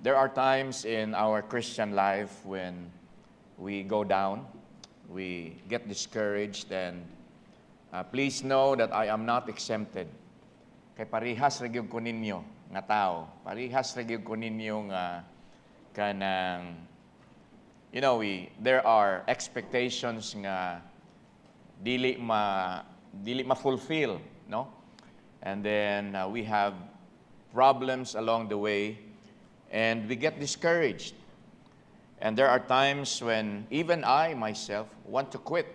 There are times in our Christian life when we go down, we get discouraged, and please know that I am not exempted. Kay parihas ra gyud ko ninyo nga tao, parihas ra gyud ko ninyo nga kanang there are expectations nga dili ma-fulfill, no? And then we have problems along the way, and we get discouraged. And there are times when even I myself want to quit.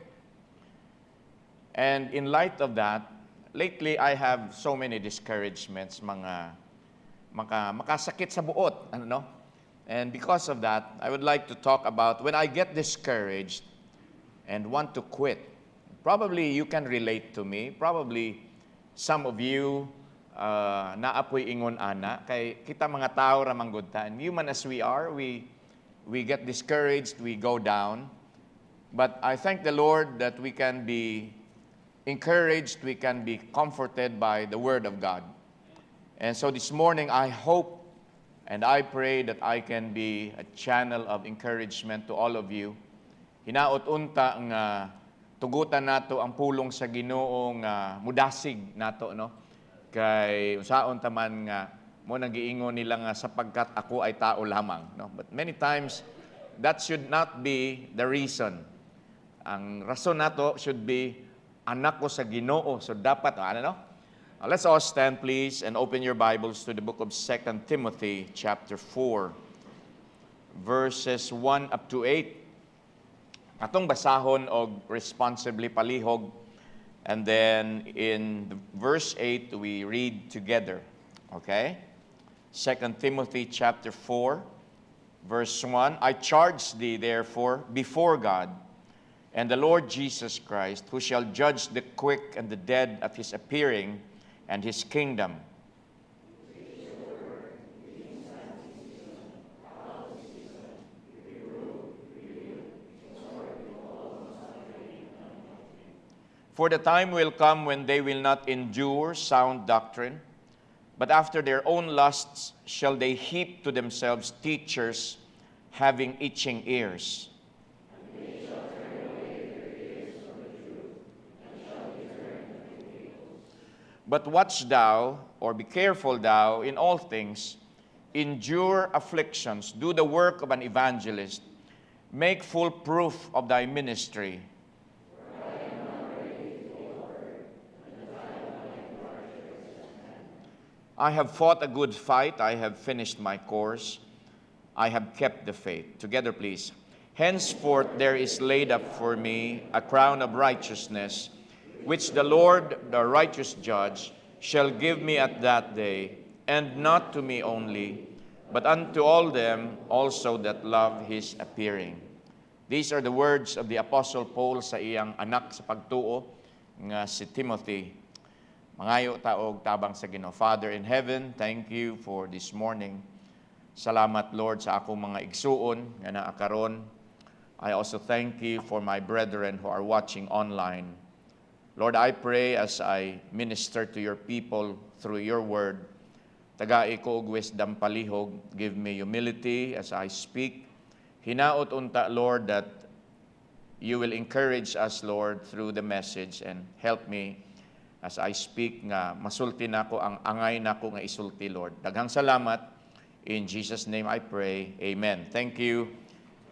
And in light of that, lately I have so many discouragements, makasakit sa buot, no? And because of that, I would like to talk about when I get discouraged and want to quit. Probably you can relate to me. Probably some of you naapoy ingon ana kay kita mga tao ra manggudtan. Human as we are, we get discouraged, we go down. But I thank the Lord that we can be encouraged, we can be comforted by the Word of God. And so this morning, I hope and I pray that I can be a channel of encouragement to all of you. Hinaot unta nga tugutan nato ang pulong sa Ginoo nga mudasig nato, no? Kay unsaon taman nga mo nagiingon nila nga sapagkat ako ay tao lamang, no? But many times that should not be the reason. Ang rason nato should be anak ko sa Ginoo. So dapat no? Let's all stand please and open your Bibles to the book of 2 Timothy chapter 4 verses 1 up to 8. Atong basahon og responsibly palihog, and then in verse 8 we read together. Okay? 2 Timothy chapter 4 verse 1. I charge thee therefore before God and the Lord Jesus Christ, who shall judge the quick and the dead at his appearing and his kingdom. For the time will come when they will not endure sound doctrine, but after their own lusts shall they heap to themselves teachers having itching ears. But watch thou, or be careful thou, in all things, endure afflictions, do the work of an evangelist, make full proof of thy ministry. I have fought a good fight, I have finished my course, I have kept the faith. Together, please. Henceforth there is laid up for me a crown of righteousness, which the Lord, the righteous judge, shall give me at that day, and not to me only, but unto all them also that love his appearing. These are the words of the Apostle Paul sa iyang anak sa pagtuo nga si Timothy. Mangayo taog tabang sa Ginoo. Father in heaven, thank you for this morning. Salamat, Lord, sa akong mga igsuon nga naakaron. I also thank you for my brethren who are watching online. Lord, I pray as I minister to your people through your word, tagai ko og wisdom palihog, give me humility as I speak. Hinaot unta, Lord, that you will encourage us, Lord, through the message, and help me as I speak nga masulti nako ang angay nako nga isulti, Lord. Daghang salamat. In Jesus' name I pray. Amen. Thank you.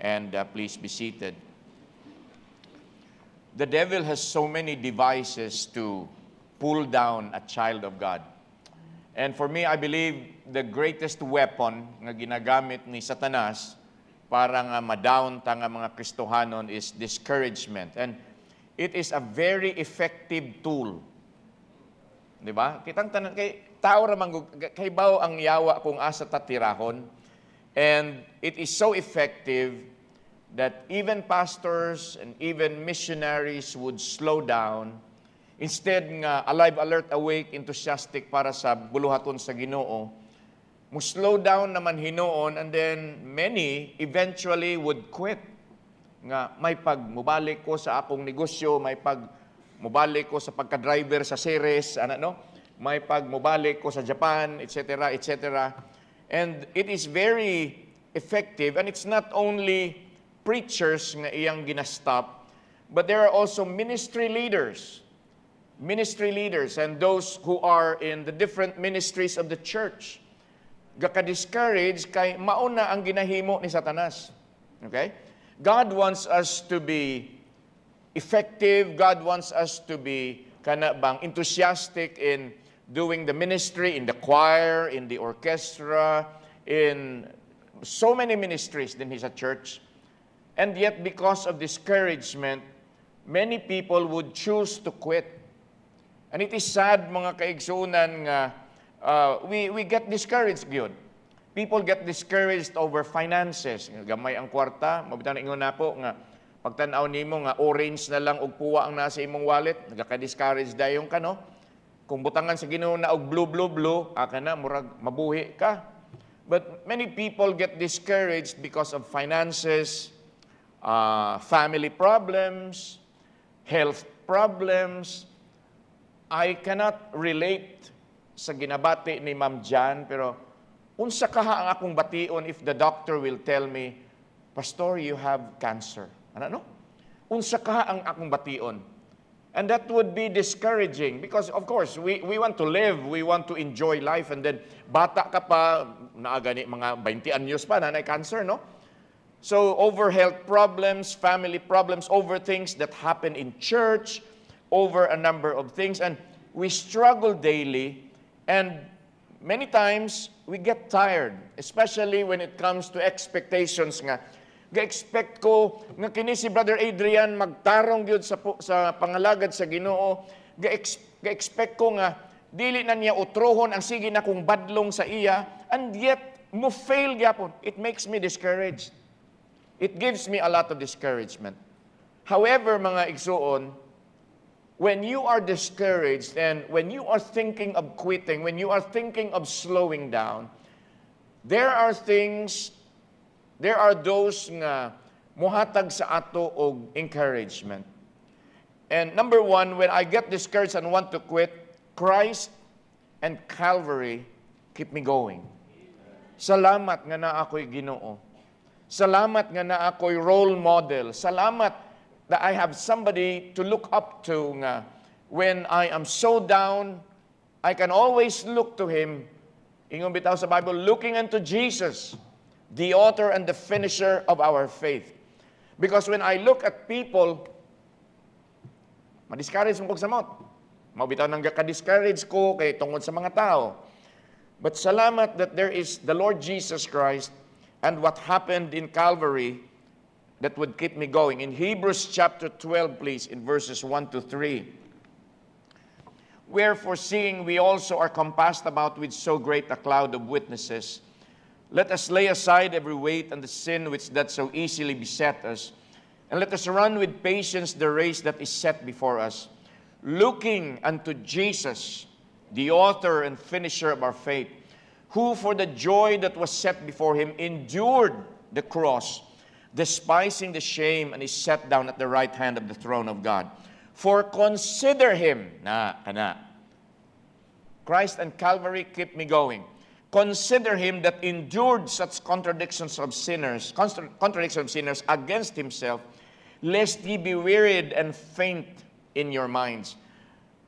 And please be seated. The devil has so many devices to pull down a child of God. And for me, I believe the greatest weapon nga ginagamit ni Satanas para nga ma-down ta nga mga Kristohanon is discouragement. And it is a very effective tool. Di ba? Kitang tanan kay tao ra man kay bao ang yawa kung asa ta tirahon. And it is so effective that even pastors and even missionaries would slow down. Instead nga alive, alert, awake, enthusiastic para sa buluhaton sa Ginoo, mo slow down naman hinoon, and then many eventually would quit. Nga may mubalik ko sa akong negosyo, may mubalik ko sa pagka-driver sa Ceres, may mubalik ko sa Japan, etc., etc. And it is very effective, and it's not only preachers nga iyang ginastop, but there are also ministry leaders, and those who are in the different ministries of the church. Gaka-discourage kay mauna ang ginahimo ni Satanas. Okay? God wants us to be effective. God wants us to be enthusiastic in doing the ministry, in the choir, in the orchestra, in so many ministries din sa church. And yet, because of discouragement, many people would choose to quit. And it is sad, mga kaigsunan, nga we get discouraged gyud. People get discouraged over finances. Gamay ang kwarta, mabitaw na ingon nako nga pagtan-aw nimo nga orange na lang og puwa ang nasa imong wallet, nagaka-discourage dayon ka, no? Kung butangan sa Ginoo na og blue, aka na murag mabuhi ka. But many people get discouraged because of finances, family problems, health problems. I cannot relate sa ginabati ni Ma'am Jan, pero unsa kaha ang akong bation if the doctor will tell me, Pastor, you have cancer. Ano no? Unsa kaha ang akong bation? And that would be discouraging because of course, we want to live, we want to enjoy life, and then bata ka pa, naagani mga 20 anyos pa na cancer, no? So over health problems, family problems, over things that happen in church, over a number of things, and we struggle daily, and many times we get tired, especially when it comes to expectations nga. Ga-expect ko nga kini si Brother Adrian magtarong gyud sa pangalagad sa Ginoo. Ga-expect ko nga dili na niya utrohon ang sige na kong badlong sa iya, and yet mo fail gyapon. It makes me discouraged. It gives me a lot of discouragement. However, mga igsuon, when you are discouraged and when you are thinking of quitting, when you are thinking of slowing down, there are those nga muhatag sa ato og encouragement. And number one, when I get discouraged and want to quit, Christ and Calvary keep me going. Salamat nga na ako'y Ginoo. Salamat nga na ako'y role model. Salamat that I have somebody to look up to nga when I am so down, I can always look to Him. Ingon bitaw sa Bible, looking unto Jesus, the author and the finisher of our faith. Because when I look at people, ma-discourage mo kog samot. Mabitaw nang ka-discourage ko kay tungod sa mga tao. But salamat that there is the Lord Jesus Christ and what happened in Calvary that would keep me going. In Hebrews chapter 12, please, in verses 1 to 3. Wherefore, seeing we also are compassed about with so great a cloud of witnesses, let us lay aside every weight and the sin which doth so easily beset us, and let us run with patience the race that is set before us, looking unto Jesus, the author and finisher of our faith, who for the joy that was set before Him endured the cross, despising the shame, and is set down at the right hand of the throne of God. For consider Him, Christ and Calvary keep me going. Consider Him that endured such contradictions of sinners against Himself, lest ye be wearied and faint in your minds.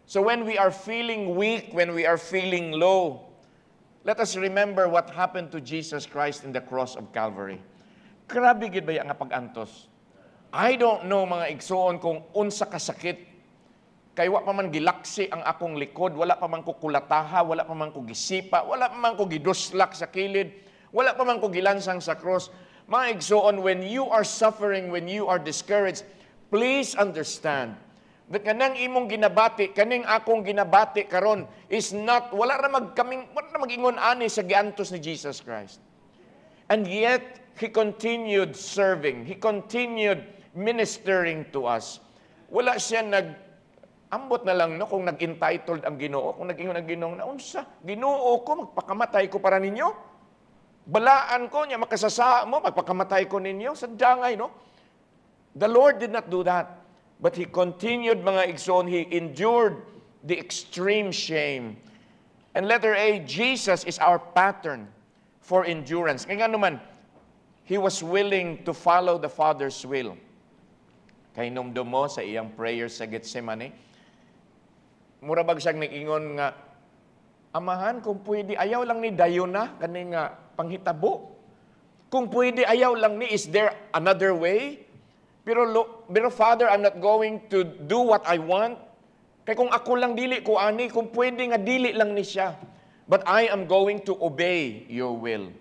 So when we are feeling weak, when we are feeling low, let us remember what happened to Jesus Christ in the cross of Calvary. Grabe gid ba nga pag-antos? I don't know, mga igsoon, kung unsa kasakit. Kay wa pa man gilaksi ang akong likod, wala pa man ko kulataha, wala pa man ko gisipa, wala pa man ko giduslak sa kilid, wala pa man ko gilansang sa cross. Mga igsoon, when you are suffering, when you are discouraged, please understand that kanang imong ginabati, kaning akong ginabati karon is not, wala na mag-ingon ani sa giantos ni Jesus Christ. And yet, He continued serving. He continued ministering to us. Wala siya ambot na lang, no, kung nag-entitled ang Ginoo, kung nag-ingon ang Ginoo, na unsa, Ginoo ko, magpakamatay ko para ninyo. Balaan ko niya, makasasa mo, magpakamatay ko ninyo. Sadyangay, no? The Lord did not do that. But He continued, mga igsoon, He endured the extreme shame. And letter A, Jesus is our pattern for endurance. Kaya nga naman, he was willing to follow the Father's will. Kay numdum mo sa iyang prayer sa Gethsemane, mura bag siyang nag-ingon nga, Amahan, kung pwede, ayaw lang ni dayon na, kani nga panghitabo. Kung pwede, ayaw lang ni, is there another way? Pero Father, I'm not going to do what I want. Kaya kung ako lang dili ko ani, kung pwede nga dili lang ni siya. But I am going to obey your will.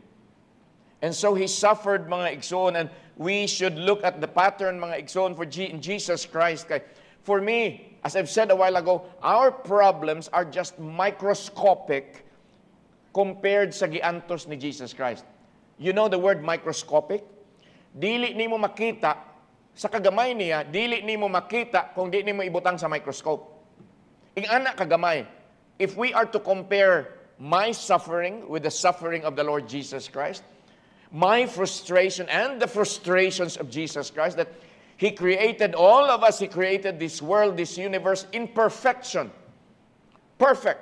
And so he suffered, mga igsoon, and we should look at the pattern, mga igsoon, for Jesus Christ. Kay, for me, as I've said a while ago, our problems are just microscopic compared sa giantos ni Jesus Christ. You know the word microscopic? Dili nimo makita sa kagamay niya, dili nimo makita kung di nimo ibutang sa microscope. Ing ana kagamay. If we are to compare my suffering with the suffering of the Lord Jesus Christ, my frustration and the frustrations of Jesus Christ, that He created all of us, He created this world, this universe in perfection. Perfect.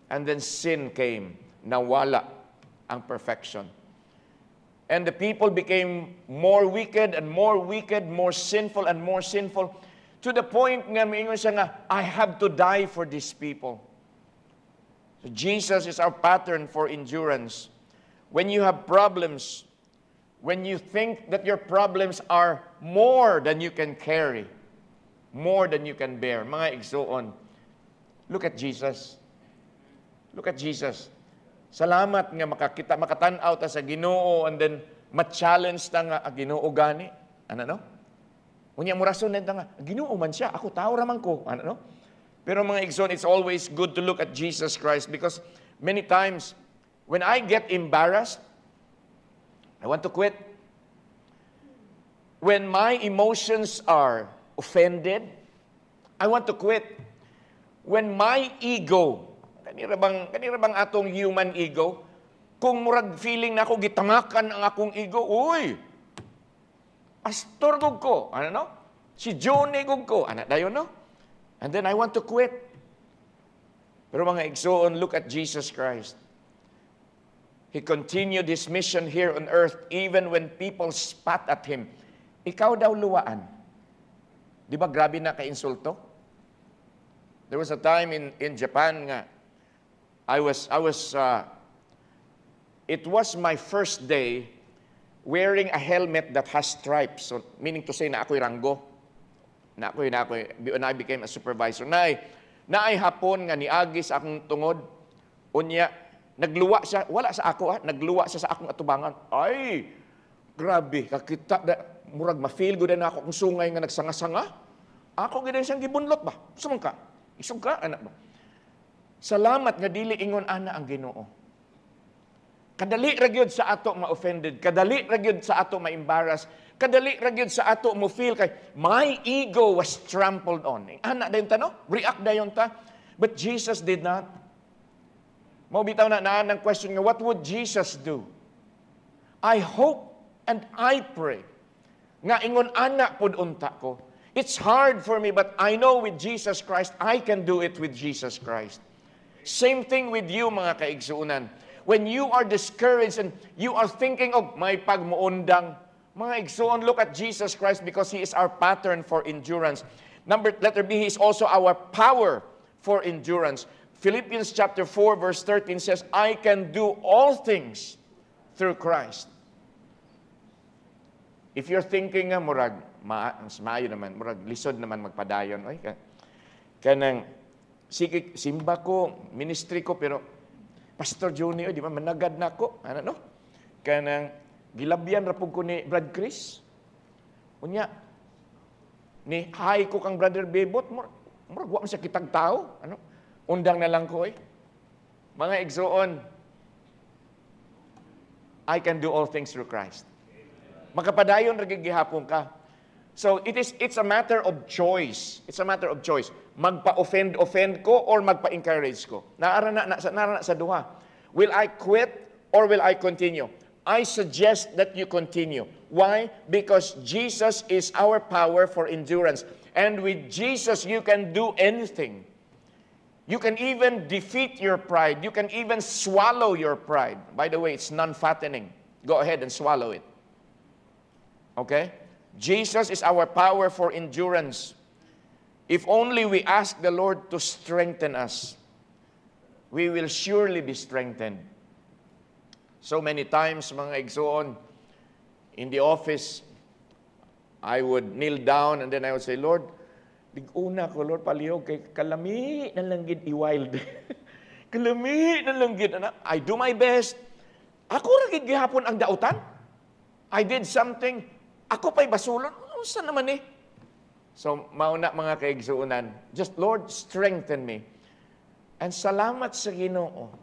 And then sin came. Nawala ang perfection. And the people became more wicked, more sinful, and more sinful, to the point nga miingon siya nga, I have to die for these people. So Jesus is our pattern for endurance. When you have problems, when you think that your problems are more than you can carry, more than you can bear, mga igsoon, look at Jesus. Look at Jesus. Salamat nga makatanaw ta sa Ginoo, and then ma-challenge ta nga Ginoo gani. Ano no? Unya mo rason neta nga Ginoo man siya, ako tao raman ko. Ano no? Pero mga igsoon, it's always good to look at Jesus Christ, because many times when I get embarrassed, I want to quit. When my emotions are offended, I want to quit. When my ego, kanira bang atong human ego, kung murag feeling na ako gitamakan ang akong ego, uy, pastor gug ko, ano no? Si Johnny gug ko, ana dayon no? And then I want to quit. Pero mga igsoon, look at Jesus Christ. He continued His mission here on earth even when people spat at Him. Ikaw daw luwaan. Di ba grabe na ka-insulto? There was a time in Japan nga, it was my first day wearing a helmet that has stripes. So, meaning to say na ako'y ranggo. When I became a supervisor. Naay hapon nga niagi sa akong tungod. Unya, nagluwa siya. Wala sa ako, nagluwa siya sa akong atubangan. Ay, grabe. Kakita, murag ma-feel ko din ako kung sungay nga nagsanga-sanga. Ako gina siyang gibunlot ba? Sumang ka? Isog ka, anak ba? Salamat nga dili ingon ana ang Ginoo. Kadali ra gyud sa ato ma-offended, kadali ra gyud sa ato ma-embarrass, kadali ra gyud sa ato mo feel kay my ego was trampled on. Ana dayon ta no? React dayon ta. But Jesus did not. Mao bitaw na ng question nga, what would Jesus do? I hope and I pray nga ingon ana pud unta ko. It's hard for me, but I know with Jesus Christ, I can do it with Jesus Christ. Same thing with you, mga kaigsuunan. When you are discouraged and you are thinking of may pagmuundang, mga igsuon, look at Jesus Christ, because He is our pattern for endurance. Letter B, He is also our power for endurance. Philippians chapter 4 verse 13 says, I can do all things through Christ. If you're thinking nga, murag, maayo naman, murag, lisod naman magpadayon. Oy, kanang, sige, simba ko, ministry ko, pero, Pastor Johnny, di ba, managad na ako. Ano, no? Kanang, gilabyan rapog ko ni Brad Chris. Unya, ni hay ko kang Brother Bebot, murag, wa man siya kitag tao. Ano? Undang na lang ko, eh. Mga igsoon, I can do all things through Christ. Makapadayon gihapon ka. So it's a matter of choice. It's a matter of choice. Magpa-offend ko or magpa-encourage ko. Naara sa duha. Will I quit or will I continue? I suggest that you continue. Why? Because Jesus is our power for endurance. And with Jesus, you can do anything. You can even defeat your pride. You can even swallow your pride. By the way, it's non-fattening. Go ahead and swallow it. Okay? Jesus is our power for endurance. If only we ask the Lord to strengthen us, we will surely be strengthened. So many times, mga igsoon, in the office, I would kneel down and then I would say, Lord, dig-una ko, Lord, palihog kay kalami na langgid i-wild. Kalami na langgid. I do my best. Ako rin gihapon ang dautan. I did something. Ako pa'y basulon. Saan naman eh? So, mauna mga kaigsuunan, just, Lord, strengthen me. And salamat sa Ginoo.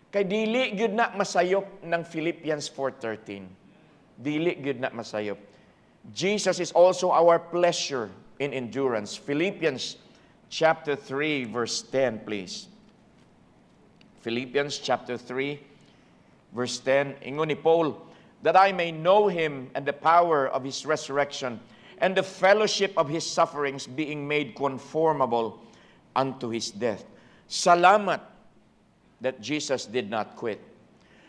Kay dili gyud na masayop ng Philippians 4:13. Dili gyud na masayop. Jesus is also our pleasure in endurance. Philippians chapter 3 verse 10, please. Philippians chapter 3 verse 10. Ingon ni Paul, that I may know him and the power of his resurrection and the fellowship of his sufferings, being made conformable unto his death. Salamat that Jesus did not quit.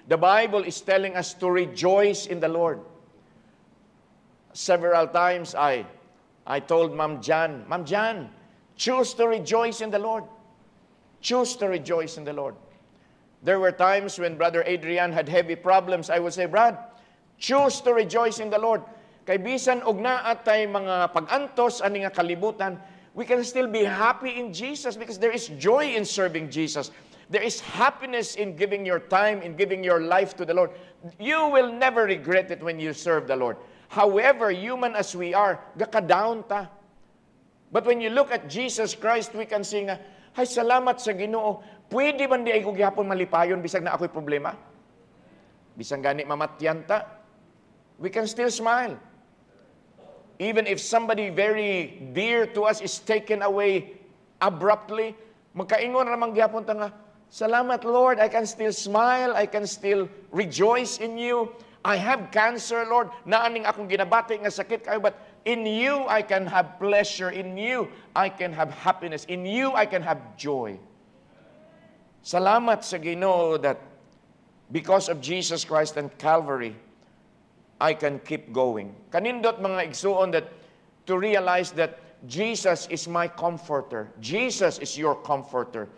The Bible is telling us to rejoice in the Lord. Several times I told Ma'am Jan, choose to rejoice in the Lord. Choose to rejoice in the Lord. There were times when Brother Adrian had heavy problems. I would say, Brad, choose to rejoice in the Lord. Kay bisan og naa tay mga pag-antos ani nga kalibutan, we can still be happy in Jesus because there is joy in serving Jesus. There is happiness in giving your time, in giving your life to the Lord. You will never regret it when you serve the Lord. However, human as we are, gaka-down ta. But when you look at Jesus Christ, we can see nga, ay salamat sa Ginoo. Pwede man di ay ko gihapon malipayon bisag na ako'y problema? Bisang gani mamatyan ta. We can still smile. Even if somebody very dear to us is taken away abruptly, magkaingon ramang gyapon ta nga, salamat Lord, I can still smile, I can still rejoice in you. I have cancer, Lord, naaning akong ginabati nga sakit kayo, but in you I can have pleasure, in you I can have happiness, in you I can have joy. Salamat sa Ginoo that because of Jesus Christ and Calvary, I can keep going. Kanindot mga igsuon that to realize that Jesus is my comforter. Jesus is your comforter.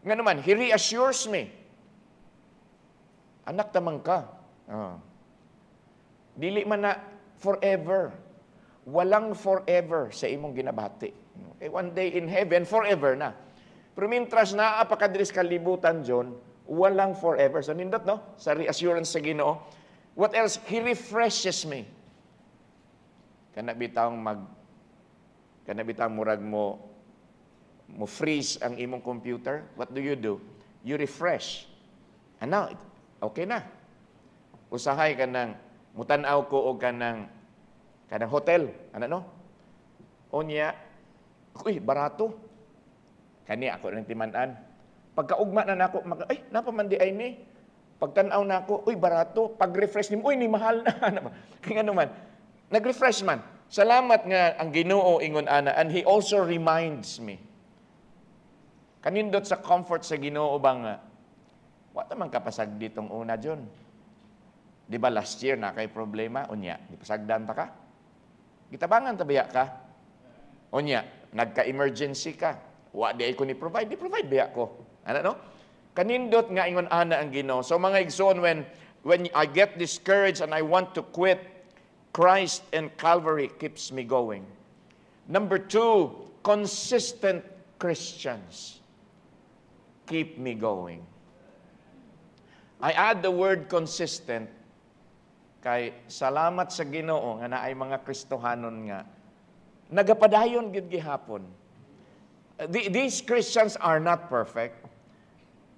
Nga naman, He reassures me. Anak tamang ka. Dili man na forever. Walang forever sa imong ginabati. One day in heaven, forever na. Pero mintras na apakadris kalibutan John, walang forever. So nindot no? Sa reassurance sa Ginoo. What else? He refreshes me. Kana bitawng murag mo freeze ang imong computer. What do? You refresh. Ano? Okay na. Usahay ka ng mutan-aw ko o kanang hotel. Ano no? Onya, uy, barato. Kani ako ng timan-an. Pagkaugma na nako, ay, napamandi ay ni. Pagtanaw na ako, uy, barato. Pag-refresh ni, uy, ni mahal na. Kaya naman, nag-refresh man. Salamat nga ang Ginoo ingon ana, and He also reminds me. Kanindot sa comfort sa Ginoo ba nga, wala man kapasag ditong una, John. Di ba last year na kay problema? Unya, di pasagdan ta ka? Gitabangan tabiya ka? Unya, nagka-emergency ka. Wa di ay ko ni provide, di provide biya ko. Ano no? Kanindot nga ingon ana ang Ginoo. So mga igsoon, when I get discouraged and I want to quit, Christ and Calvary keeps me going. Number 2, consistent Christians keep me going. I add the word consistent kay salamat sa Ginoo nga naay mga Kristohanon nga nagapadayon gid gihapon. These Christians are not perfect,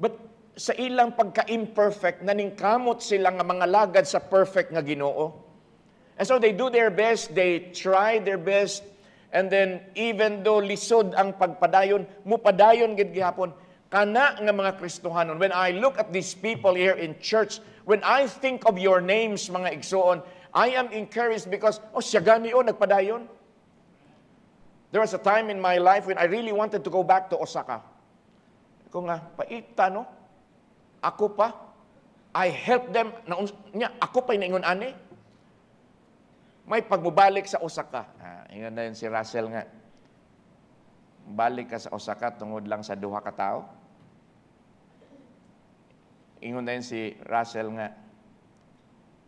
but sa ilang pagka-imperfect naningkamot sila nga mga lagad sa perfect nga Ginoo. And so they do their best, they try their best, and then even though lisod ang pagpadayon, mupadayon gid gihapon kana nga mga Kristohanon. When I look at these people here in church, when I think of your names, mga igsoon, I am encouraged because, siya gani nagpadayon. There was a time in my life when I really wanted to go back to Osaka. Kung nga, paita, no? Ako pa, I help them, ako pa inaingon ani. May pagmubalik sa Osaka. Ingon na yun si Russell nga. Balik ka sa Osaka tungod lang sa duha ka tao. Ingon na yun si Russell nga.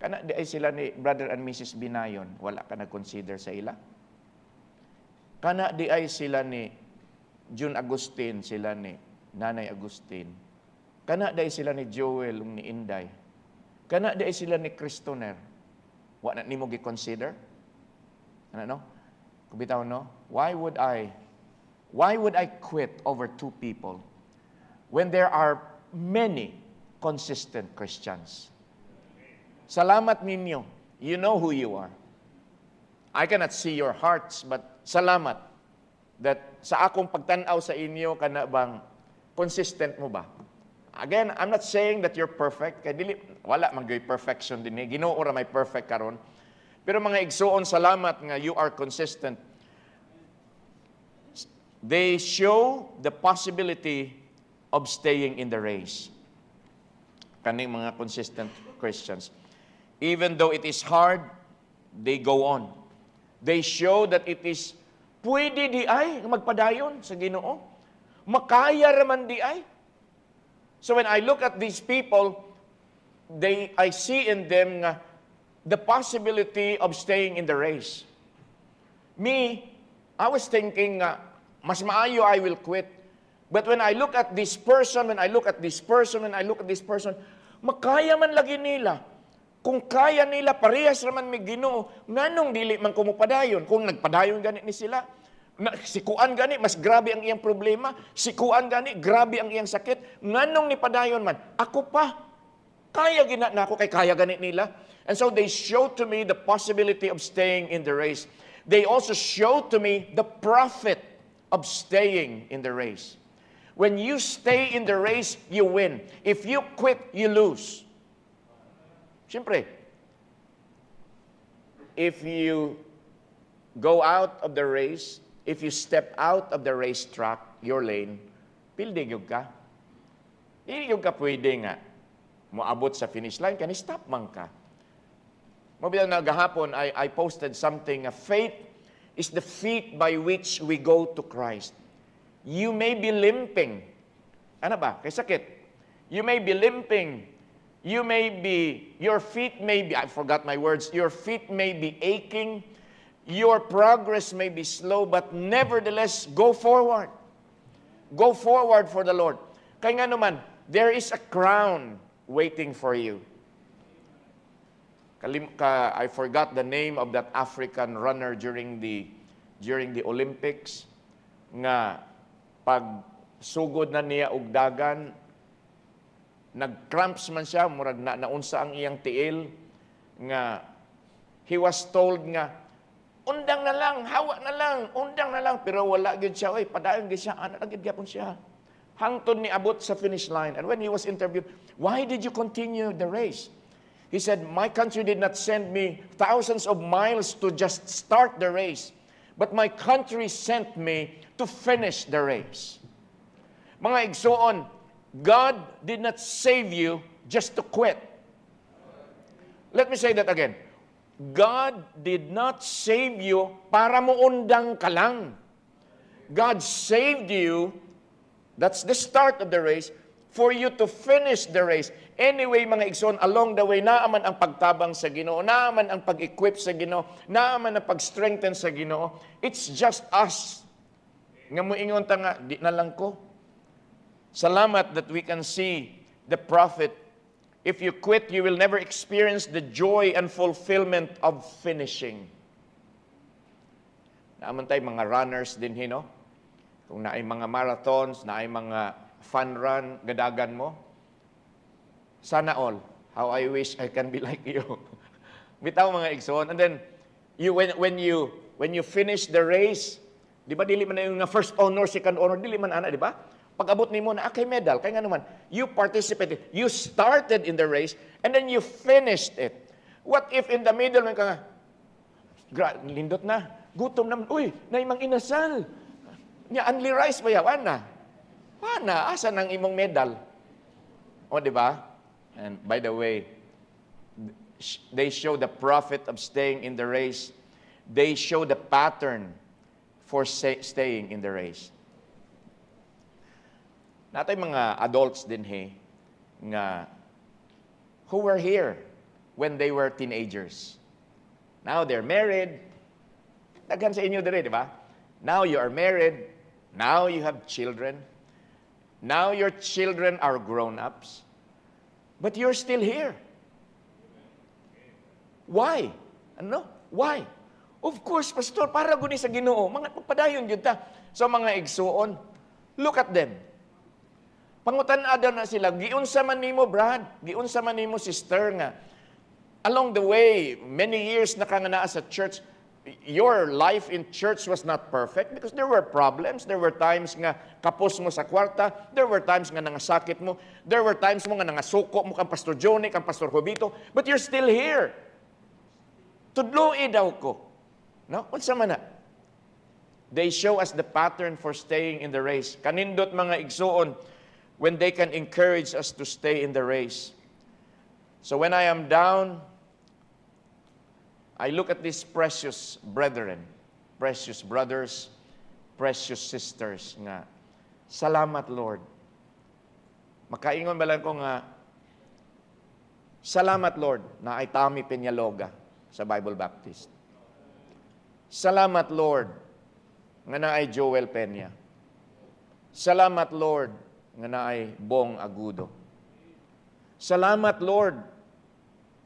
Kana di ay sila ni Brother and Mrs. Binayon, wala ka nag-consider sa ila. Kana di ay sila ni June Agustin, sila ni Nanay Agustin. Kana di ay sila ni Joel, ni Inday. Kana di ay sila ni Kristoner. Wala na nimo gi-consider? Ano no? Kubitaw no? Why would I quit over two people when there are many consistent Christians? Salamat ninyo. You know who you are. I cannot see your hearts, but salamat that sa akong pagtanaw sa inyo, kana bang consistent mo ba? Again, I'm not saying that you're perfect. Kaya dili, wala magay perfection din eh. Ginoo ra may perfect karon. Pero mga igsoon, salamat nga you are consistent. They show the possibility of staying in the race. Kaning mga consistent Christians. Even though it is hard, they go on. They show that it is pwede di ay magpadayon sa Ginoo. Makaya raman di ay. So when I look at these people, I see in them the possibility of staying in the race. Me, I was thinking, mas maayo I will quit. But when I look at this person, makaya man lagi nila. Kung kaya nila, parehas raman may Ginoo, nganong dili man kumupadayon? Kung nagpadayon gani ni sila, sikuan gani, mas grabe ang iyang problema, sikuan gani, grabe ang iyang sakit, nganong ni padayon man? Ako pa, kaya gina na ako, kay kaya gani nila. And so they show to me the possibility of staying in the race. They also show to me the profit of staying in the race. When you stay in the race, you win. If you quit, you lose. Siyempre, if you go out of the race, if you step out of the racetrack, your lane, pildig yung ka. Hindi yung ka pwede nga moabot sa finish line, kani stop man ka. Mabilang na gahapon, I posted something, faith is the feet by which we go to Christ. You may be limping. Ano ba? Kay sakit. You may be limping. Your feet may be, I forgot my words, your feet may be aching, your progress may be slow, but nevertheless, go forward. Go forward for the Lord. Kaya nga naman, there is a crown waiting for you. I forgot the name of that African runner during the Olympics, nga pag sugod na niya og dagan, nag-cramps man siya, murag naunsa ang iyang tiil, nga he was told nga, undang na lang, hawa na lang, undang na lang, pero wala gyud siya, oy, padayon gyud siya, ana gyud gyapon siya. Hangtod ni abot sa finish line. And when he was interviewed, why did you continue the race? He said, my country did not send me thousands of miles to just start the race, but my country sent me to finish the race. Mga igsoon, God did not save you just to quit. Let me say that again. God did not save you para mo undang ka lang. God saved you, that's the start of the race, for you to finish the race. Anyway, mga igsoon, along the way, naaman ang pagtabang sa Ginoo, naaman ang pag-equip sa Ginoo, naaman ang pag-strengthen sa Ginoo. It's just us. Nga moingon ta nga, di na lang ko. Salamat that we can see the profit. If you quit, you will never experience the joy and fulfillment of finishing. Naaman tayo mga runners din, no? Kung naay mga marathons, naay mga fun run, gadagan mo. Sana all. How I wish I can be like you. Bitaw mga igsoon. And then, when you finish the race, di ba dili man na yung first honor, second honor, dili man ana, di ba? Pag-abot nimo na kay medal, kaya nga naman, you participated, you started in the race, and then you finished it. What if in the middle, man ka nga, lindot na, gutom naman, uy, naimang inasal. Nya, only rice ba yawan na? Pana, asa ng imong medal? O, di ba? And by the way, they show the profit of staying in the race. They show the pattern for staying in the race. Natay mga adults din nga who were here when they were teenagers. Now they're married. Daghan sa inyo dire, di ba? Now you are married. Now you have children. Now your children are grown-ups. But you're still here. Why? Ano? Why? Of course, Pastor, para guni sa Ginoo. Mga pagpadayon yun ta. So mga igsuon, look at them. Pangutan-ada na sila. Giunsa man nimo, Brad. Giunsa man nimo, sister nga. Along the way, many years na ka nga naa sa church, your life in church was not perfect because there were problems. There were times nga kapos mo sa kwarta. There were times nga nangasakit mo. There were times mo nga nangasuko mo kang Pastor Johnny, kang Pastor Jovito. But you're still here. Tudloi daw ko. No? Unsa man na? They show us the pattern for staying in the race. Kanindot mga igsuon when they can encourage us to stay in the race. So when I am down, I look at these precious brethren, precious brothers, precious sisters nga. Salamat, Lord. Makaingon ba lang ko nga, salamat, Lord, na ay Tommy Peñaloga sa Bible Baptist. Salamat, Lord, nga na ay Joel Peña. Salamat, Lord, nga na ay Bong Agudo. Salamat, Lord,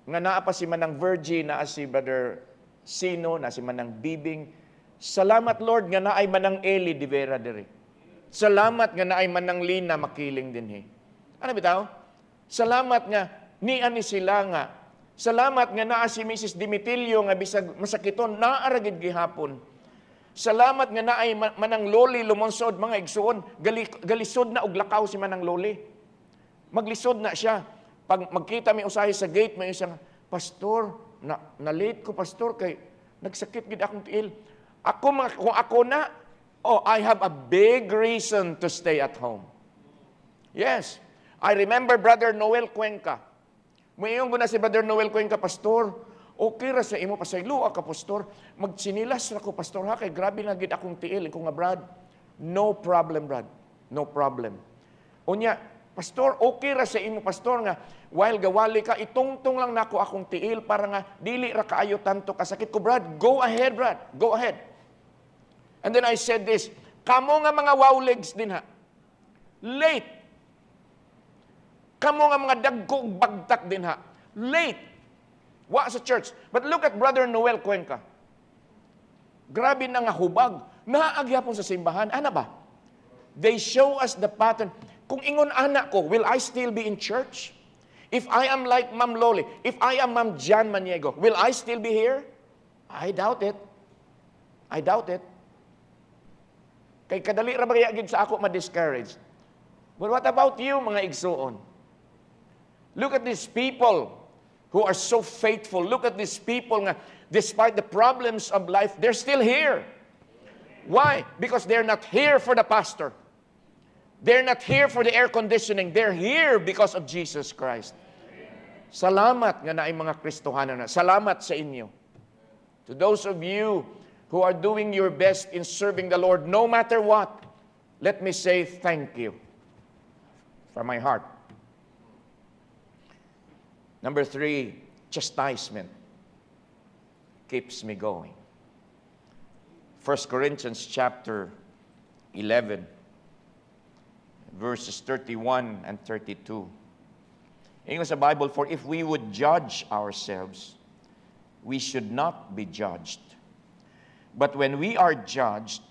nga naa pa si Manang Virgin, naa si Brother Sino, na si Manang Bibing. Salamat, Lord, nga naay Manang Eli de Vera diri. Salamat nga naay Manang Lina makiling din. Ano bitaw? Salamat nga niya ni sila nga. Salamat nga naa si Mrs. Dimitilio nga bisag masakiton naaragid gihapon. Salamat nga naay Manang Loli lumonsod mga igsuon, galisod na og lakaw si Manang Loli. Maglisod na siya. Pag magkita mi usahay sa gate, may isang, Pastor, na-late ko, Pastor, kay nagsakit gid akong tiil. Kung ako na, I have a big reason to stay at home. Yes. I remember Brother Noel Cuenca. Mayroon ko na si Brother Noel Cuenca, Pastor, okay ra sa imo, pasaylo ka, Pastor. Magsinilas na ko, Pastor, ha, kay grabe na gid akong tiil. Iko nga, Brad, no problem, Brad. No problem. Unya, Pastor, okay ra sa imo, Pastor, nga, while gawali ka, itungtong lang nako akong tiil para nga, dili ra kaayo tanto kasakit ko, Brad. Go ahead, Brad. Go ahead. And then I said this, kamo nga mga wow legs din ha. Late. Kamo nga mga dagkog bagtak din ha. Late. Wa sa church. But look at Brother Noel Cuenca. Grabe na nga hubag. Naagyapon sa simbahan. Ano ba? They show us the pattern. Kung ingon anak ko, will I still be in church? If I am like Ma'am Loli, if I am Ma'am Jan Maniego, will I still be here? I doubt it. I doubt it. Kay kadali ra ba kaya gid sa ako ma-discourage. But what about you, mga igsuon? Look at these people who are so faithful. Look at these people nga, despite the problems of life, they're still here. Why? Because they're not here for the pastor. They're not here for the air conditioning. They're here because of Jesus Christ. Salamat nga naay mga Kristohanan na. Salamat sa inyo. To those of you who are doing your best in serving the Lord, no matter what, let me say thank you from my heart. Number 3, chastisement keeps me going. 1 Corinthians chapter 11, verses 31 and 32. Ingon sa Bible, for if we would judge ourselves, we should not be judged. But when we are judged,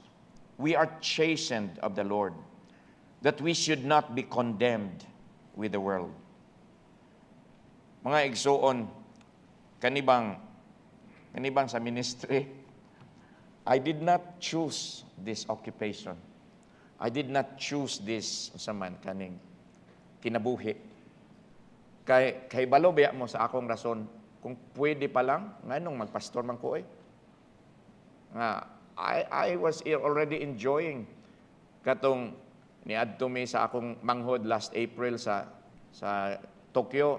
we are chastened of the Lord, that we should not be condemned with the world. Mga igsuon, kanibang sa ministry, I did not choose this occupation. I did not choose this saman kaning kinabuhi. Kay balo biya mo sa akong rason, kung pwede pa lang, nganong magpastor man ko I was already enjoying katong Niadto mi sa akong manghod last April sa Tokyo.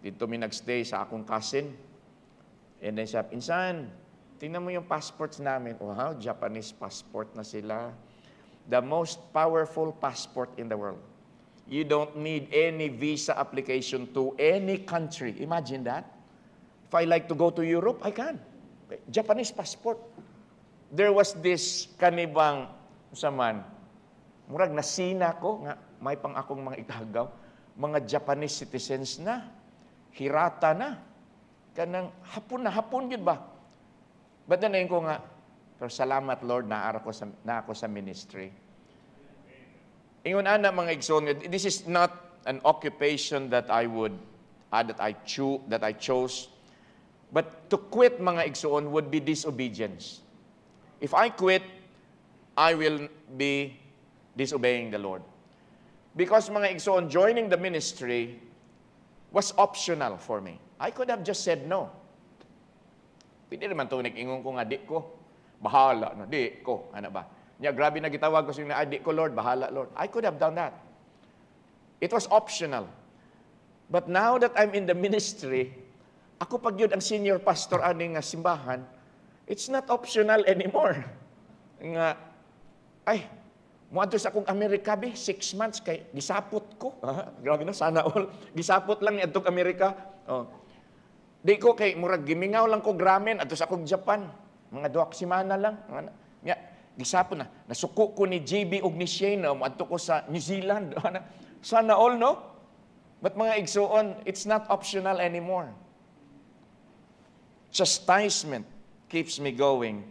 Dito mi nagstay sa akong cousin. And then siya, "Insan, tingnan mo yung passports namin." Wow, Japanese passport na sila. The most powerful passport in the world. You don't need any visa application to any country. Imagine that. If I like to go to Europe, I can. Japanese passport. There was this kanibang saman, murag nasina ko nga may pang akong mga ikagaw, mga Japanese citizens na, hirata na, kanang hapon yun ba? But then ko nga, pero salamat Lord na ako sa ministry. Ingon ana mga igsoon, this is not an occupation that I chose. But to quit mga igsoon would be disobedience. If I quit, I will be disobeying the Lord. Because mga igsoon, joining the ministry was optional for me. I could have just said no. Hindi naman ito nag-ingon ko nga, di ko. Bahala na, di ko. Ano ba? Niya, grabe na gitawag ko siya na, di ko Lord, bahala Lord. I could have done that. It was optional. But now that I'm in the ministry, ako pag yun ang senior pastor aning nga simbahan, it's not optional anymore. Nga, ay, muadto sa akong Amerika, 6 months, kay gisapot ko. Grabe na, sana all. Gisapot lang ni adtong Amerika. Oh. Di ko kay murag gimingaw lang ko gramen adto sa akong Japan. Mga 2 semana lang. Nya, gisapot na. Nasuko ko ni JB ug ni Shane, adto ko sa New Zealand. Sana all, no? But mga igsoon, it's not optional anymore. Chastisement keeps me going.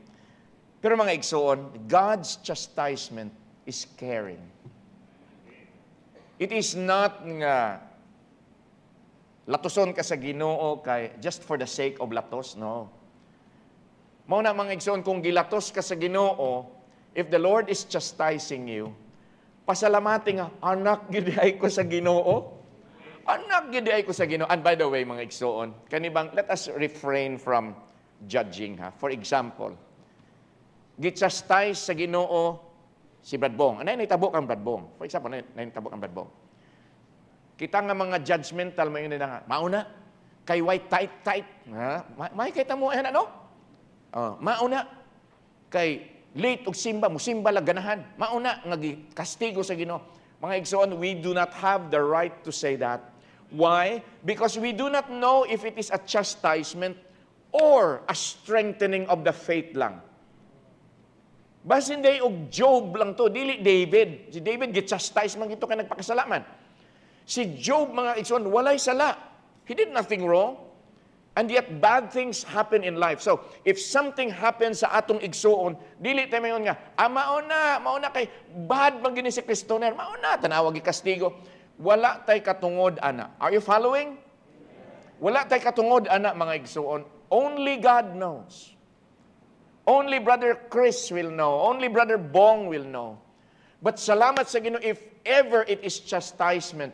Pero mga igsoon, God's chastisement is caring. It is not nga latuson ka sa Ginoo kay just for the sake of latos, no. Mao na mga igsoon, kung gilatos ka sa Ginoo, if the Lord is chastising you, pasalamati nga, anak gidiay ko sa Ginoo. Anak gidiay ko sa Ginoo. And by the way, mga igsoon, kanibang let us refrain from judging, ha. For example, gitchastise sa Ginoo si Bradbong. Anay naitabok ang Bradbong. For example, anay naitabok ang Bradbong. Kita nga mga judgmental may yun nga, mauna, kay white tight. Ha? May kita mo, ano? Mauna, kay late og simba, musimba lang ganahan. Mauna, nga kastigo sa Ginoo. Mga igsoon, we do not have the right to say that. Why? Because we do not know if it is a chastisement or a strengthening of the faith lang. Basin day og Job lang to, dili David. Si David git-chastise man gito kay nagpakasalaman. Si Job, mga igsoon, walay sala. He did nothing wrong. And yet bad things happen in life. So, if something happens sa atong igsoon, dili tayo mayon nga, mauna kay bad man gini si Kristoner, mauna tanawag ikastigo. Wala tay katungod ana. Are you following? Wala tay katungod ana mga igsoon. Only God knows. Only Brother Chris will know. Only Brother Bong will know. But salamat sa Ginoo, if ever it is chastisement,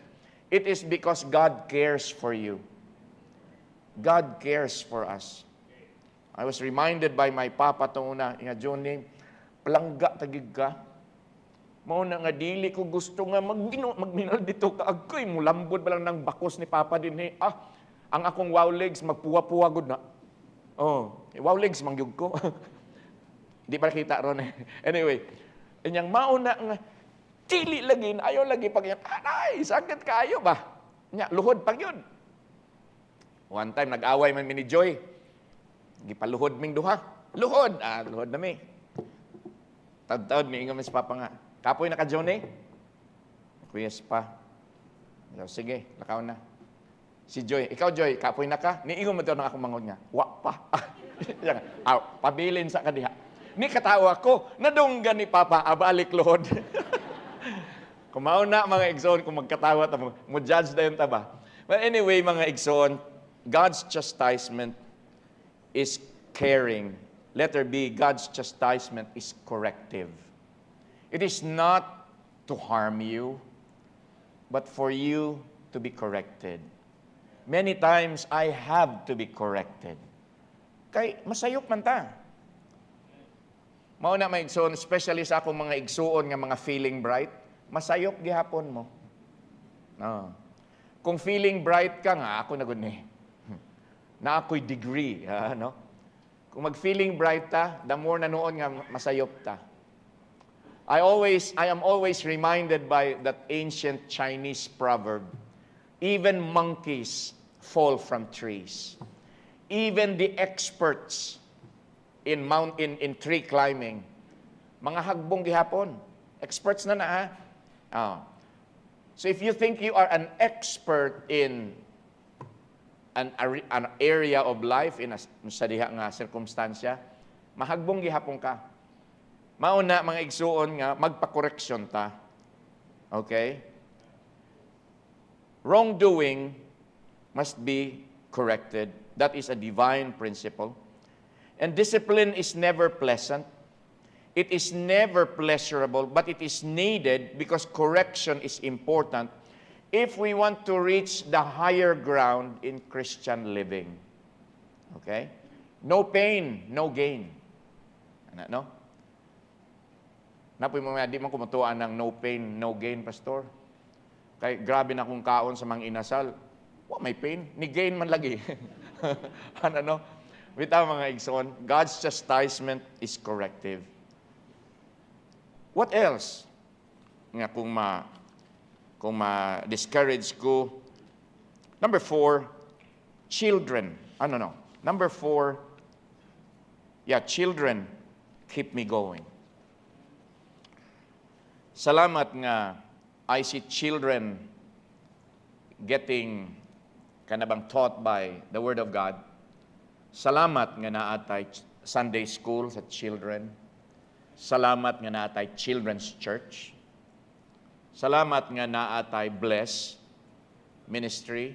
it is because God cares for you. God cares for us. I was reminded by my papa itong una, nga Johnny, palangga tagig ka. Mauna nga dili ko gusto nga magminal dito ka. Agoy, mulambod ba lang ng bakos ni papa din eh. Ang akong wow legs, magpuwa-puwa gud na. Wow legs, mangyug ko. Hindi pa nakita ron eh. Anyway, inyang mauna nga, dili lagi, ayaw lagi pag yan, aray, sakit kayo ba? Nya, luhod pag yun. One time, nag-away man ni Joy. Gipaluhod ming duha. Luhod! Luhod na mi. Tad-taod, may ingam sa papa nga. Kapoy na ka, Johnny? Yes pa. Sige, lakaw na. Si Joy, ikaw Joy, kapoy na ka? Niingon mo ito ng akong mangod nga. Wa pa. Pabilin sa kadiha. Ni katawa ko, nadunggan ni Papa, abalik luhod. Kumaw na mga igsoon, kung magkatawa, mo judge na yun taba. But anyway, mga igsoon, God's chastisement is caring. Letter B, God's chastisement is corrective. It is not to harm you, but for you to be corrected. Many times, I have to be corrected. Kay masayop man ta. Mao na may igsoon, especially sa akong mga igsuon nga mga feeling bright. masayop gihapon mo. No. Kung feeling bright ka nga, ako na gud ni. Na ako'y degree, no? Kung mag-feeling bright ta, the more na noon nga masayop ta. I am always reminded by that ancient Chinese proverb, even monkeys fall from trees. Even the experts in tree climbing, mga hagbong gihapon, experts na ha. So if you think you are an expert in an area of life sa diha nga circumstansya, mahagbong gihapon ka. Mauna mga igsuon nga magpa-correction ta. Okay? Wrongdoing must be corrected. That is a divine principle. And discipline is never pleasant. It is never pleasurable, but it is needed because correction is important if we want to reach the higher ground in Christian living. Okay? No pain, no gain. No? Napoy mo di man kumutuan ng no pain, no gain, pastor. Kay grabe na kung kaon sa mga inasal. May pain, ni gain man lagi. No? Bitaw mga igsoon, God's chastisement is corrective. What else? Nga kung ma-discourage ko. Number 4, children. Number 4, children keep me going. Salamat nga I see children getting kanabang taught by the Word of God. Salamat nga naatay Sunday school sa children. Salamat nga naatay children's church. Salamat nga naatay bless ministry.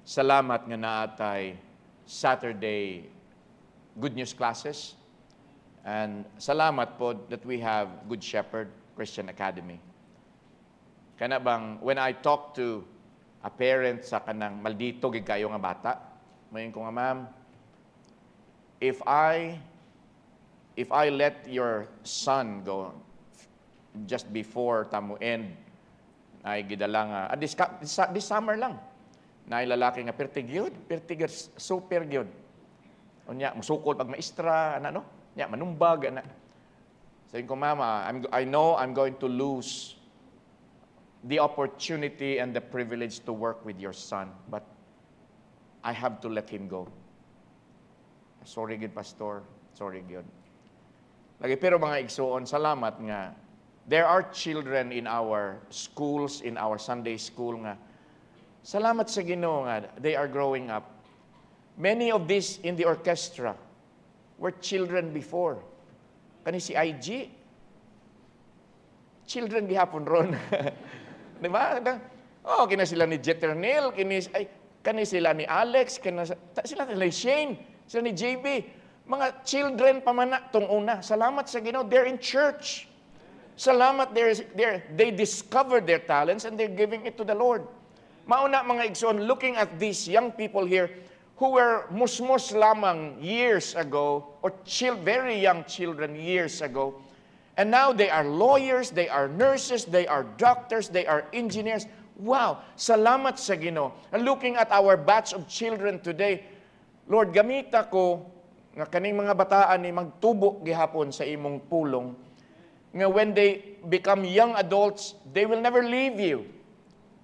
Salamat nga naatay Saturday good news classes. And salamat po that we have Good Shepherd Christian Academy. Kana bang when I talk to a parent sa kanang maldito gid kayo nga bata, mayon ko nga ma'am, if I let your son go just before tamu end, ay gidala nga this summer lang na lalaki nga pertigyod super gyud. Unya musukol pag maestra no? Nya manumbag ana. Sabi ko mama, I know I'm going to lose the opportunity and the privilege to work with your son, but I have to let him go. Sorry gid pastor, sorry gid. Lagi pero mga igsoon, salamat nga there are children in our schools, in our Sunday school nga. Salamat sa Ginoo nga they are growing up. Many of these in the orchestra were children before. Kani si IG. Children gihapon ron. Di ba? Oh, kina sila ni Jeternil, kani sila ni Alex, sila ni Shane, sila ni JB. Mga children pa man tong una. Salamat sa Ginoo, they're in church. Salamat, they discovered their talents and they're giving it to the Lord. Mauna mga igsoon, looking at these young people here who were musmos lamang years ago, or very young children years ago, and now they are lawyers, they are nurses, they are doctors, they are engineers. Wow! Salamat sa Ginoo. And looking at our batch of children today, Lord, gamita ko nga kaning mga bataan ni magtubo gihapon sa imong pulong, nga when they become young adults, they will never leave you.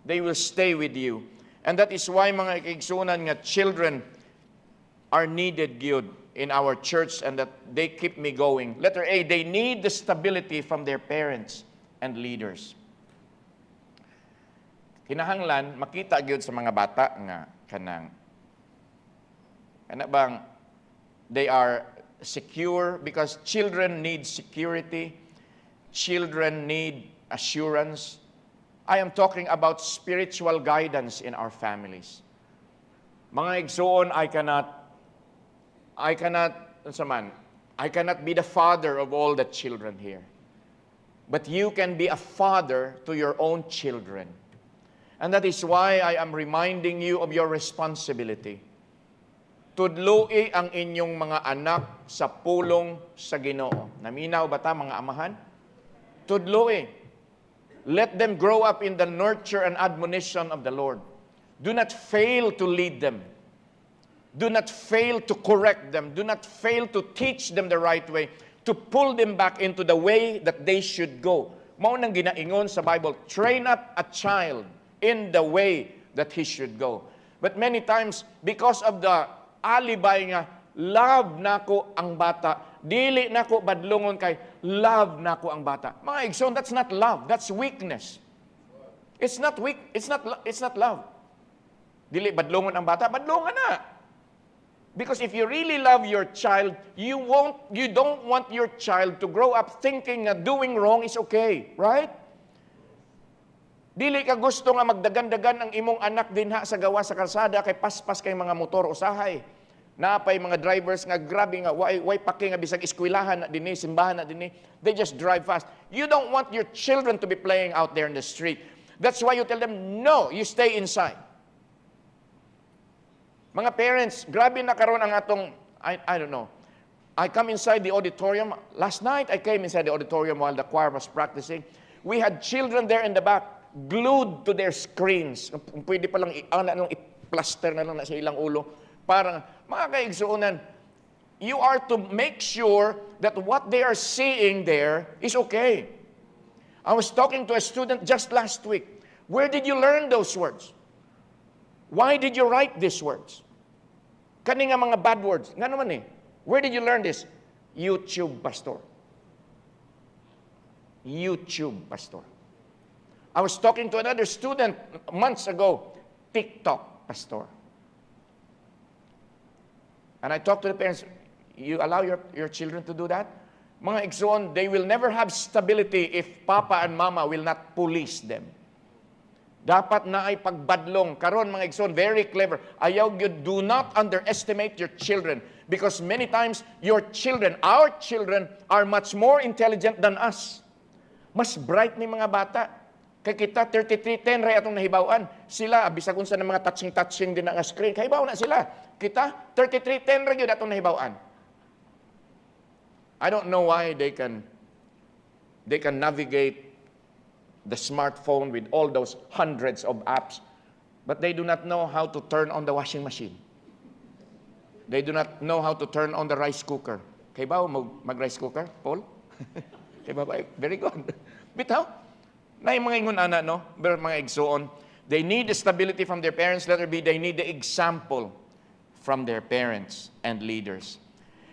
They will stay with you. And that is why mga kaigsunan nga children are needed gyud in our church and that they keep me going. Letter A, they need the stability from their parents and leaders. Kinahanglan makita gyud sa mga bata nga kana bang they are secure, because children need security. Children need assurance. I am talking about spiritual guidance in our families. Mga igsoon, I cannot be the father of all the children here. But you can be a father to your own children. And that is why I am reminding you of your responsibility. Tudloi ang inyong mga anak sa pulong sa Ginoo. Naminaw ba ta mga amahan? Tudloi. Let them grow up in the nurture and admonition of the Lord. Do not fail to lead them. Do not fail to correct them. Do not fail to teach them the right way, to pull them back into the way that they should go. Mao nang ginaingon sa Bible, train up a child in the way that he should go. But many times, because of the alibay nga, love nako ang bata, dili nako badlongon kay love nako ang bata. Mga igsoon, that's not love, that's weakness. It's not weak, it's not love. Dili badlongon ang bata, badlongan na. Because if you really love your child, you don't want your child to grow up thinking na doing wrong is okay, right? Dili ka gusto nga magdagan-dagan ang imong anak dinha sa gawa sa kalsada kay paspas kay mga motor usahay. Napay mga drivers nga grabe nga way paki nga bisag eskwelahan na dinhi, simbahan na dinhi. They just drive fast. You don't want your children to be playing out there in the street. That's why you tell them, no, you stay inside. Mga parents, grabe na karon ang atong, I don't know. I come inside the auditorium. Last night, I came inside the auditorium while the choir was practicing. We had children there in the back, glued to their screens. Pwede palang i-plaster na lang sa ilang ulo. Parang, mga kaigsuunan, you are to make sure that what they are seeing there is okay. I was talking to a student just last week. Where did you learn those words? Why did you write these words? Kani nga mga bad words. Nga naman eh. Where did you learn this? YouTube, pastor. YouTube, pastor. I was talking to another student months ago. TikTok, pastor. And I talked to the parents, you allow your children to do that? Mga igsoon, they will never have stability if papa and mama will not police them. Dapat na ay pagbadlong. Karon mga igsoon, very clever. Ayaw you do not underestimate your children because many times your children, our children, are much more intelligent than us. Mas bright ni mga bata. Kay kita, 3310 ray atong nahibawan. Sila, bisag unsa ng mga touching din na screen. Kahibaw na sila. Kita, 3310 ray yun atong nahibawan. I don't know why they can navigate the smartphone with all those hundreds of apps, but they do not know how to turn on the washing machine. They do not know how to turn on the rice cooker. Kay ba mag-rice cooker, Paul? Kay ba? Very good. Bitaw? Na yung mga ingon ana, no? Pero mga igsoon, they need the stability from their parents. Letter B, they need the example from their parents and leaders.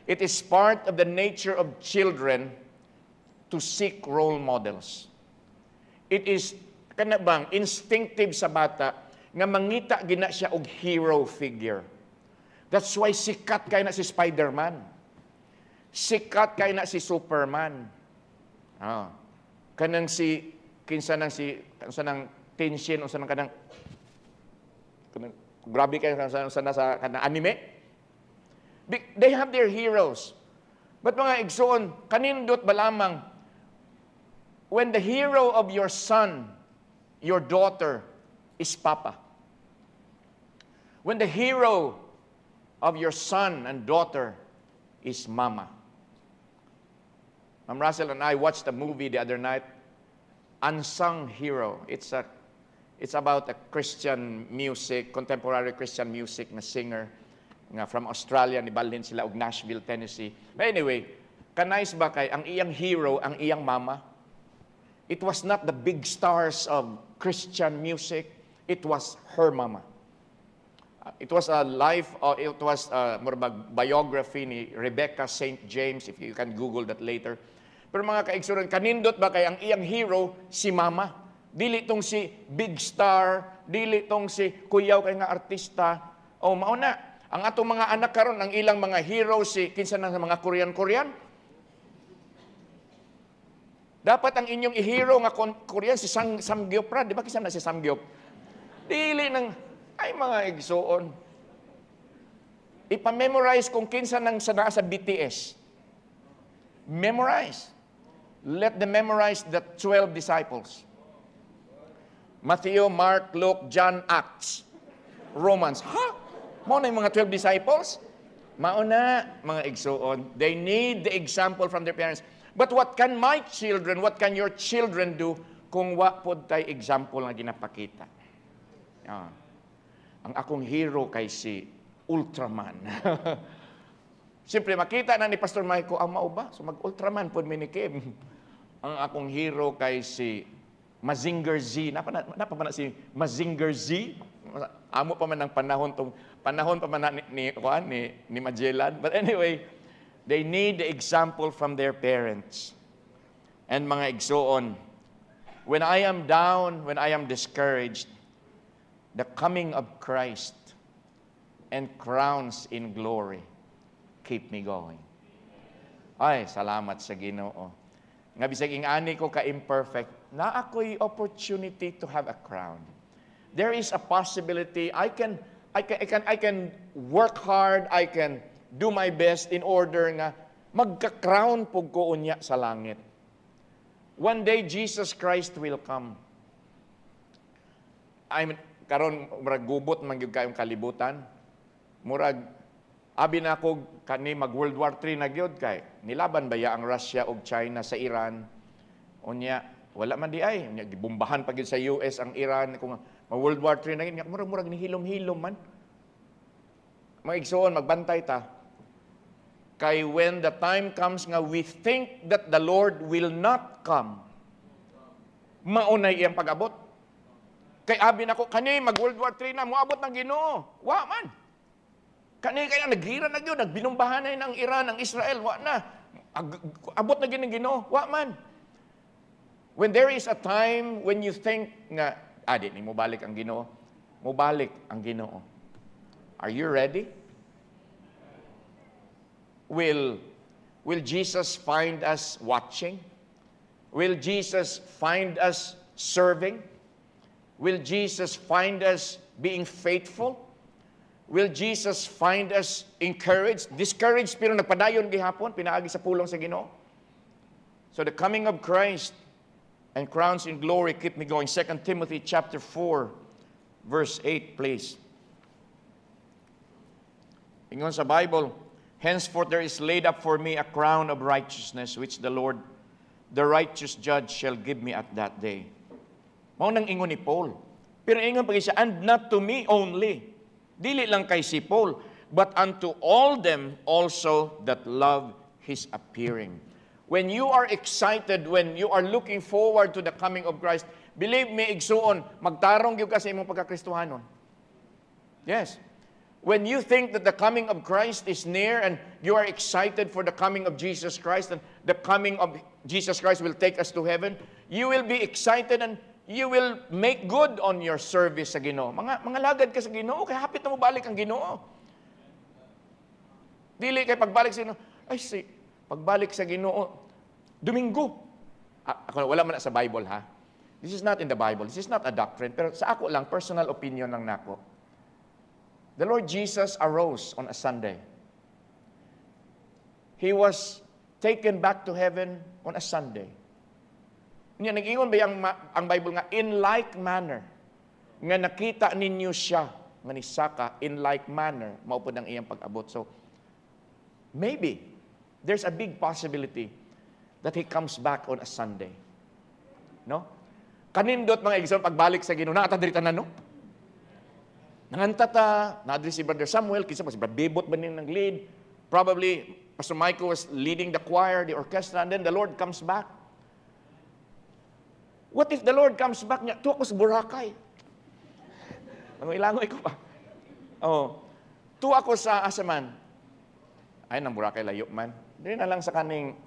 It is part of the nature of children to seek role models. It is, kanabang, instinctive sa bata nga mangita gina siya og hero figure. That's why sikat kay na si Spider-Man. Sikat kay na si Superman. Kanang si, kinsa nang Tenshin, unsa nang kanang grabe kay sa kanang anime. They have their heroes. But mga igsoon, kanindot ba lamang when the hero of your son, your daughter, is Papa. When the hero of your son and daughter is Mama. Ma'am Russell and I watched a movie the other night, Unsung Hero. It's about a Christian music, contemporary Christian music na singer nga from Australia, nibalhin sila og Nashville, Tennessee. But anyway, kanais ba kay ang iyang hero, ang iyang mama? It was not the big stars of Christian music. It was her mama. It was a more biography ni Rebecca St. James, if you can Google that later. Pero mga kaigsuran, kanindot ba kay ang iyang hero, si mama? Dili tong si big star, dili tong si kuyaw kay nga artista. O mauna, ang atong mga anak karon ang ilang mga hero si kinsa na mga Korean. Dapat ang inyong i-hero nga Korean si Samgyup ra, di ba kinsa na si Samgyup? Dili nang ay mga igsoon. Ipa-memorize kung kinsa nang sana sa BTS. Memorize. Let them memorize the 12 disciples. Matthew, Mark, Luke, John, Acts, Romans. Mao na yung mga 12 disciples? Mauna, mga igsoon. They need the example from their parents. But what can my children, what can your children do kung wa pod tay example nga ginapakita. Ah, ang akong hero kay si Ultraman. Siyempre, makita na ni Pastor Michael, ang mao ba? So mag-Ultraman pod mi ni Kim. Ang akong hero kay si Mazinger Z. Napa man si Mazinger Z? Amo pa man ng panahon pa man ni Magellan. But anyway, they need the example from their parents. And mga igsoon, when I am down, when I am discouraged, the coming of Christ and crowns in glory keep me going. Ay, salamat sa Ginoo. Nga bisag ingani ko ka-imperfect, na ako'y opportunity to have a crown. There is a possibility I can work hard, I can do my best in order nga magka-crown pug ko unya sa langit. One day Jesus Christ will come. Karon murag gubot man gyud kayong kalibutan. Murag abi na ko kani mag World War III na gyud kay nilaban baya ang Russia ug China sa Iran. Unya wala man di ay unya gibombahan pa gyud sa US ang Iran kung mag World War III na gyud murag ni hilom-hilom man. Mga igsoon magbantay ta. Kay when the time comes nga we think that the Lord will not come, maunay iyang pag-abot. Kay abi nako kani mag World War III na moabot ng Ginoo. Wa man. Kani kaya naghira na gyud, nagbinumbahan na ng Iran, ang Israel, wa na. Abot na gyud ng Ginoo. Wa man. When there is a time when you think nga di ni mo balik ang Ginoo, mo balik ang Ginoo. Are you ready? Will Jesus find us watching? Will Jesus find us serving? Will Jesus find us being faithful? Will Jesus find us encouraged? Discouraged pero nagpadayon gihapon, pinaagi sa pulong sa Ginoo. So the coming of Christ and crowns in glory keep me going. 2 Timothy chapter 4, verse 8, please. Ingon sa Bible, henceforth there is laid up for me a crown of righteousness, which the Lord, the righteous judge, shall give me at that day. Mao nang ingon ni Paul. Pero ingon pa siya, and not to me only. Dili lang kay si Paul, but unto all them also that love his appearing. When you are excited, when you are looking forward to the coming of Christ, believe me, igsuon, magtarong gyud ka sa imong pagkakristohanon. Yes. When you think that the coming of Christ is near and you are excited for the coming of Jesus Christ and the coming of Jesus Christ will take us to heaven, you will be excited and you will make good on your service sa Ginoo. Mga lagad ka sa Ginoo, kaya hapit na mo balik ang Ginoo. Dili kay pagbalik sa Ginoo, pagbalik sa Ginoo, Domingo. Ako wala man na sa Bible ha. This is not in the Bible. This is not a doctrine. Pero sa ako lang, personal opinion lang nako. The Lord Jesus arose on a Sunday. He was taken back to heaven on a Sunday. Nag-ingon ba ang Bible nga, in like manner, nga nakita ninyo siya, nga ni Saka, in like manner, maupod ang iyang pag-abot. So, maybe, there's a big possibility that He comes back on a Sunday. No? Kanindot mga example, pagbalik sa Ginoo, nakatadrita na, no? Nangantata, nadri si Brother Samuel, kisa pa si Brother Bebot ba ng lead? Probably, Pastor Michael was leading the choir, the orchestra, and then the Lord comes back. What if the Lord comes back niya? Tuwa ko sa Boracay. Langoy ko pa. Tuwa ko sa Asaman. Ay, nang Boracay layo man. Doon na lang sa kaning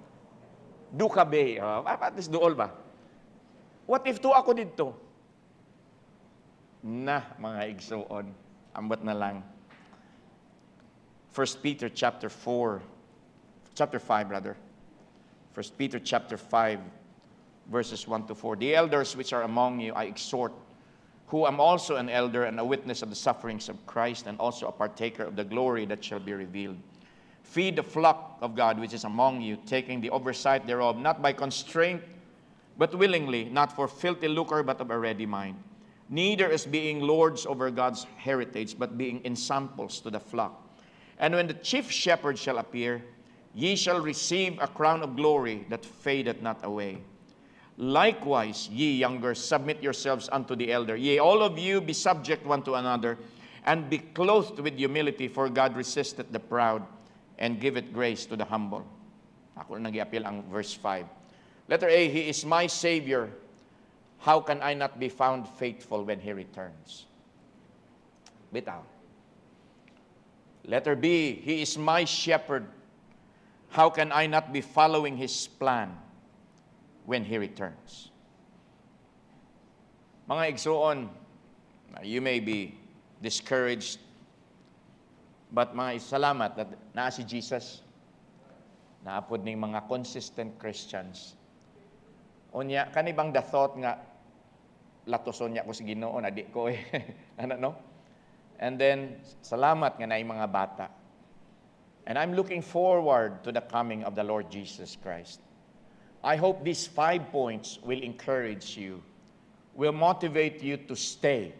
Duca Bay. At least dool ba? What if tuwa ko dito? Mga igsoon. Ambot na lang. 1 Peter chapter 5 rather. 1 Peter chapter 5 verses 1 to 4. The elders which are among you I exhort, who am also an elder and a witness of the sufferings of Christ and also a partaker of the glory that shall be revealed. Feed the flock of God which is among you, taking the oversight thereof, not by constraint, but willingly, not for filthy lucre, but of a ready mind. Neither as being lords over God's heritage, but being ensamples to the flock. And when the chief shepherd shall appear, ye shall receive a crown of glory that fadeth not away. Likewise, ye younger, submit yourselves unto the elder. Yea, all of you be subject one to another, and be clothed with humility, for God resisteth the proud, and giveth grace to the humble. Ako na nag-i-appeal ang verse 5. Letter A, He is my Savior. How can I not be found faithful when He returns? Bitaw. Letter B, He is my shepherd. How can I not be following His plan when He returns? Mga igsoon, you may be discouraged, but mga salamat na naa si Jesus, naapod ning mga consistent Christians. Unya, kanibang the thought nga, latoson niya ko si Ginoo, di ko ano no? And then, salamat nga na yung mga bata. And I'm looking forward to the coming of the Lord Jesus Christ. I hope these 5 points will encourage you, will motivate you to stay,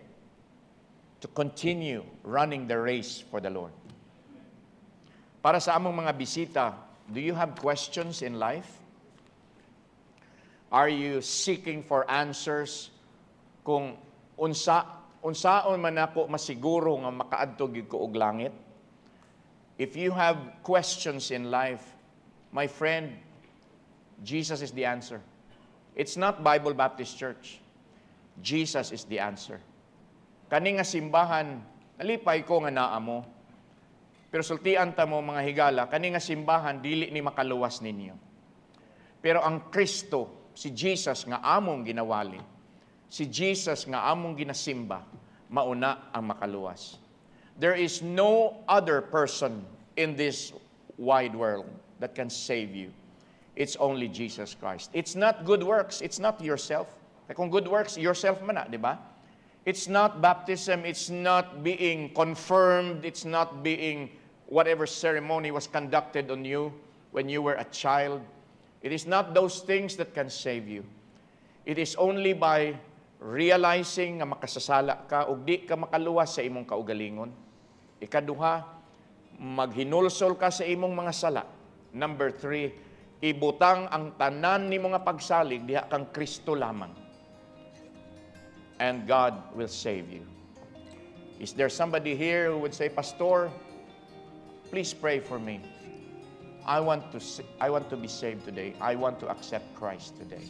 to continue running the race for the Lord. Para sa among mga bisita, do you have questions in life? Are you seeking for answers kung unsaon man ako masiguro nga makaadto gyud ko og langit? If you have questions in life, my friend, Jesus is the answer. It's not Bible Baptist Church. Jesus is the answer. Kani nga simbahan, nalipay ko nga naa mo. Pero sultian ta mo mga higala, kani nga simbahan dili ni makaluwas ninyo. Pero ang Kristo, si Jesus nga among ginawali, si Jesus nga among ginasimba, mauna ang makaluwas. There is no other person in this wide world that can save you. It's only Jesus Christ. It's not good works. It's not yourself. Kung good works, yourself man na, di ba? It's not baptism. It's not being confirmed. It's not being whatever ceremony was conducted on you when you were a child. It is not those things that can save you. It is only by realizing nga makasasala ka ug di ka makaluwas sa imong kaugalingon. Ikaduha, maghinulsol ka sa imong mga sala. Number 3, ibutang ang tanan ni mga pagsalig diha kang Kristo lamang. And God will save you. Is there somebody here who would say, Pastor, please pray for me. I want to be saved today. I want to accept Christ today.